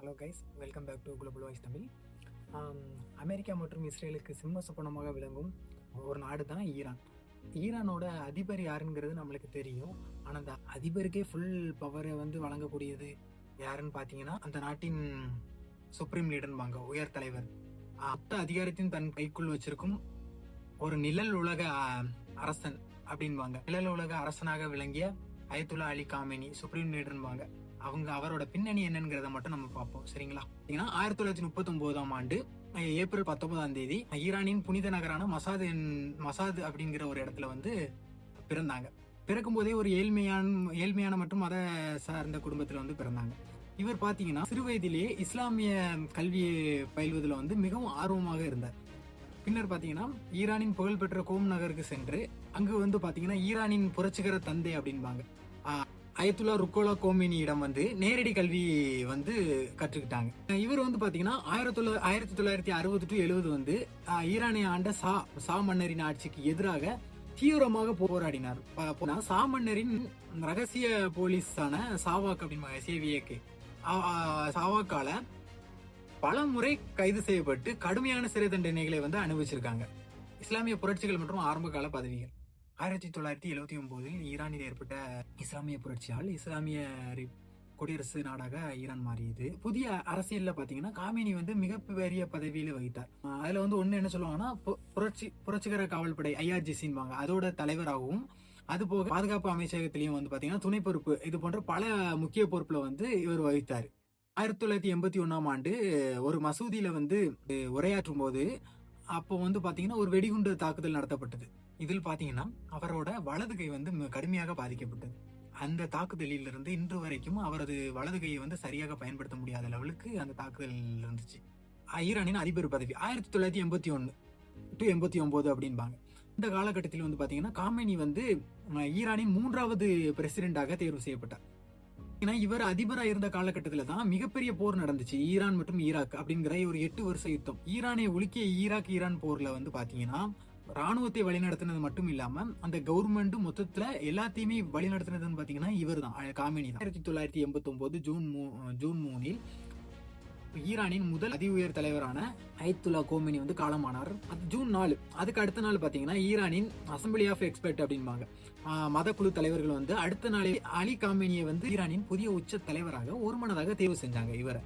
Hello guys, welcome back to global voice Tamil. America மற்றும் இஸ்ரேலுக்கு சிம்ம சொப்பனமாக விளங்கும் ஒரு நாடு தான் ஈரான். ஈரானோட அதிபர் யாருங்கிறது நம்மளுக்கு தெரியும். ஆனால் அந்த அதிபருக்கே ஃபுல் பவரை வழங்கக்கூடியது யாருன்னு பார்த்தீங்கன்னா அந்த நாட்டின் சுப்ரீம் லீடர்பாங்க, உயர் தலைவர். மொத்த அதிகாரத்தின் தன் கைக்குள் வச்சிருக்கும் ஒரு நிழல் உலக அரசன் அப்படின்பாங்க. நிழல் உலக அரசனாக விளங்கிய அயத்துல்லா அலி காமேனி சுப்ரீம் லீடர்பாங்க. அவரோட பின்னணி என்னங்கிறத மட்டும் நம்ம பார்ப்போம், சரிங்களா? 1939ஆம் ஆண்டு ஏப்ரல் 19ஆம் தேதி ஈரானின் புனித நகரான மசாது அப்படிங்கிற ஒரு இடத்துல பிறந்தாங்க. பிறக்கும் போதே ஒரு ஏழ்மையான மற்றும் மத சார்ந்த குடும்பத்துல பிறந்தாங்க. இவர் பாத்தீங்கன்னா சிறு வயதிலேயே இஸ்லாமிய கல்வியை பயில்வதில் மிகவும் ஆர்வமாக இருந்தார். பின்னர் பாத்தீங்கன்னா ஈரானின் புகழ்பெற்ற கோம் நகருக்கு சென்று அங்கு பாத்தீங்கன்னா ஈரானின் புரட்சிகர தந்தை அப்படின்பாங்க அயத்துல்லா ருக்கோலா கோமினியிடம் நேரடி கல்வி கற்றுக்கிட்டாங்க. இவர் பாத்தீங்கன்னா 1960 to 70 ஈரானிய ஆண்ட சா மன்னரின் ஆட்சிக்கு எதிராக தீவிரமாக போராடினார். சா மன்னரின் ரகசிய போலீஸான சாவாக் அப்படின்பாங்க, சேவியக்கு சாவாக்கால பல முறை கைது செய்யப்பட்டு கடுமையான சிறை தண்டனைகளை அனுபவிச்சிருக்காங்க. இஸ்லாமிய புரட்சிகள் மற்றும் ஆரம்ப கால பதவிகள். 1979 ஈரானில் ஏற்பட்ட இஸ்லாமிய புரட்சியால் இஸ்லாமிய குடியரசு நாடாக ஈரான் மாறியது. புதிய அரசியல்ல பாத்தீங்கன்னா காமேனி மிகப்பெரிய பதவியில வகித்தார். அதுல ஒண்ணு என்ன சொல்லுவாங்கன்னா புரட்சிகர காவல்படை IRGCன்பாங்க, அதோட தலைவராகவும், அது போக பாதுகாப்பு அமைச்சகத்திலையும் பாத்தீங்கன்னா துணை பொறுப்பு, இது போன்ற பல முக்கிய பொறுப்புல இவர் வகித்தார். 1981ஆம் ஆண்டு ஒரு மசூதியில உரையாற்றும் போது அப்போ பாத்தீங்கன்னா ஒரு வெடிகுண்டு தாக்குதல் நடத்தப்பட்டது. இதில் பாத்தீங்கன்னா அவரோட வலது கை கடுமையாக பாதிக்கப்பட்டது. அந்த தாக்குதலில் இருந்து இன்று வரைக்கும் அவரது வலது கையை சரியாக பயன்படுத்த முடியாத லெவலுக்கு அந்த தாக்குதல் இருந்துச்சு. ஈரானின் அதிபர் பதவி 1981 to 89 அப்படின்பாங்க. இந்த காலகட்டத்தில் பாத்தீங்கன்னா காமேனி ஈரானின் 3வது பிரசிடென்டாக தேர்வு செய்யப்பட்டார். ஏன்னா இவர் அதிபராக இருந்த காலகட்டத்தில் தான் மிகப்பெரிய போர் நடந்துச்சு, ஈரான் மற்றும் ஈராக் அப்படிங்கிற ஒரு 8 வருஷ யுத்தம். ஈரானை ஒழிக்க ஈரான் போர்ல பாத்தீங்கன்னா ராணுவத்தை வழிநடத்தினது மட்டும் இல்லாம அந்த கவர்மெண்ட் மொத்தத்துல எல்லாத்தையுமே வழிநடத்தினதுன்னு பாத்தீங்கன்னா இவர் தான், காமேனி தான். 1989 ஜூன் 3 ஈரானின் முதல் அதி உயர் தலைவரான அயத்துல்லா கோமேனி காலமானார். ஜூன் 4 அதுக்கு அடுத்த நாள் பாத்தீங்கன்னா ஈரானின் அசம்பிளி ஆஃப் எக்ஸ்பர்ட் அப்படின்பாங்க மத குழு தலைவர்கள் அடுத்த நாளே அலி காமேனியை ஈரானின் புதிய உச்ச தலைவராக ஒருமனதாக தேர்வு செஞ்சாங்க. இவரை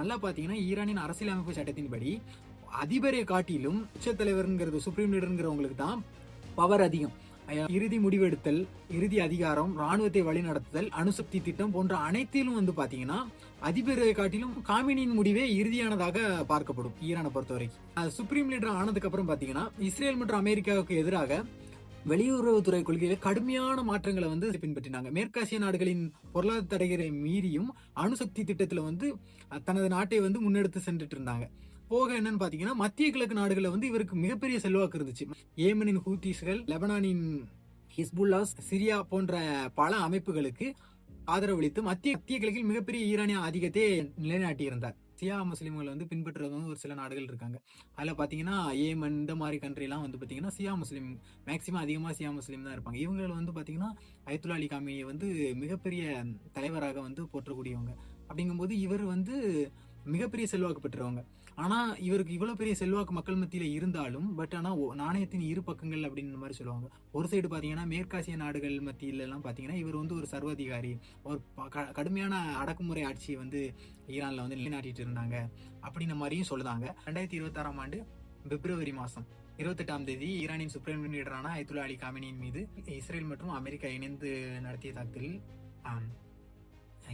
நல்லா பாத்தீங்கன்னா ஈரானின் அரசியலமைப்பு சட்டத்தின்படி அதிபரை காட்டிலும் உச்ச தலைவர்ங்கிறது சுப்ரீம் லீடர்ங்கிறவங்களுக்கு தான் பவர் அதிகம். இறுதி முடிவெடுத்தல், இறுதி அதிகாரம், ராணுவத்தை வழிநடத்துதல், அணுசக்தி திட்டம் போன்ற அனைத்திலும் பாத்தீங்கன்னா அதிபரை காட்டிலும் காமேனியின் முடிவே இறுதியானதாக பார்க்கப்படும் ஈரானை பொறுத்த வரைக்கும். சுப்ரீம் லீடர் ஆனதுக்கு அப்புறம் பாத்தீங்கன்னா இஸ்ரேல் மற்றும் அமெரிக்காவுக்கு எதிராக வெளியுறவுத்துறை கொள்கையில கடுமையான மாற்றங்களை பின்பற்றினாங்க. மேற்காசிய நாடுகளின் பொருளாதார தடைகளை மீறியும் அணுசக்தி திட்டத்துல தனது நாட்டை முன்னெடுத்து சென்றுட்டு இருந்தாங்க. போக என்னன்னு பாத்தீங்கன்னா மத்திய கிழக்கு நாடுகள்ல இவருக்கு மிகப்பெரிய செல்வாக்கு இருந்துச்சு. ஏமனின் ஹூத்திஸ்கள், லெபனானின் ஹிஸ்புல்லாஸ், சிரியா போன்ற பல அமைப்புகளுக்கு ஆதரவளித்து மத்திய கிழக்கில் மிகப்பெரிய ஈரானிய ஆதிக்கத்தை நிலைநாட்டி இருந்தார். சியா முஸ்லிம்கள் பின்பற்றுறதும் ஒரு சில நாடுகள் இருக்காங்க. அதுல பாத்தீங்கன்னா ஏமன் இந்த மாதிரி கண்ட்ரி எல்லாம் பாத்தீங்கன்னா சியா முஸ்லிம், மேக்சிமம் அதிகமா சியா முஸ்லிம் தான் இருப்பாங்க. இவங்க பாத்தீங்கன்னா அயத்துல்லா அலி காமேனியை மிகப்பெரிய தலைவராக போற்றக்கூடியவங்க. அப்படிங்கும்போது இவர் மிகப்பெரிய செல்வாக்கு பெற்றவங்க. ஆனா இவருக்கு இவ்வளவு பெரிய செல்வாக்கு மக்கள் மத்தியில இருந்தாலும் ஆனா நாணயத்தின் இரு பக்கங்கள் அப்படின்னு மாதிரி சொல்லுவாங்க. ஒரு சைடு பாத்தீங்கன்னா மேற்காசிய நாடுகள் மத்தியில எல்லாம் பாத்தீங்கன்னா இவர் ஒரு சர்வாதிகாரி, ஒரு கடுமையான அடக்குமுறை ஆட்சியை ஈரான்ல நிலைநாட்டிட்டு இருந்தாங்க அப்படின்ற மாதிரியும் சொல்லுதாங்க. 2026ஆம் ஆண்டு பிப்ரவரி மாசம் 28ஆம் தேதி ஈரானின் சுப்ரீம் லீடரான அயத்துல்லா அலி காமேனியின் மீது இஸ்ரேல் மற்றும் அமெரிக்கா இணைந்து நடத்திய தாக்குதலில்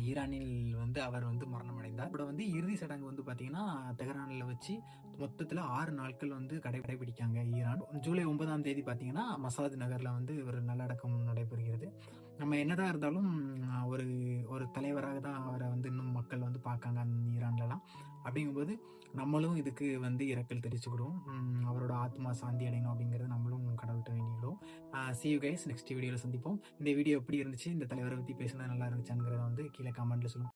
ஈரானில் அவர் மரணம் அடைந்தார். இப்ப இறுதி சடங்கு பாத்தீங்கன்னா தெஹரான்ல வச்சு மொத்தத்துல 6 நாட்கள் கடைபிடிக்காங்க ஈரான். ஜூலை 9ஆம் தேதி பாத்தீங்கன்னா மசாத் நகர்ல ஒரு நல்லடக்கம் நடைபெறுகிறது. நம்ம என்னதான் இருந்தாலும் ஒரு தலைவராக தான் அவரை இன்னும் மக்கள் பார்க்காங்க ஈரான்லாம். அப்படிங்கும்போது நம்மளும் இதுக்கு இரக்கல் தெரிவிச்சுக்கிடுவோம். அவரோட ஆத்மா சாந்தி அடையணும் அப்படிங்கறது நம்மளும் கடவுள்கிட்ட வேண்டிக்கிடுவோம். see you guys, நெக்ஸ்ட் வீடியோல சந்திப்போம். இந்த வீடியோ எப்படி இருந்துச்சு, இந்த தலைவரை பத்தி பேசினா நல்லா இருந்துச்சாங்கிறத கீழே கமெண்ட்ல சொல்லுங்க.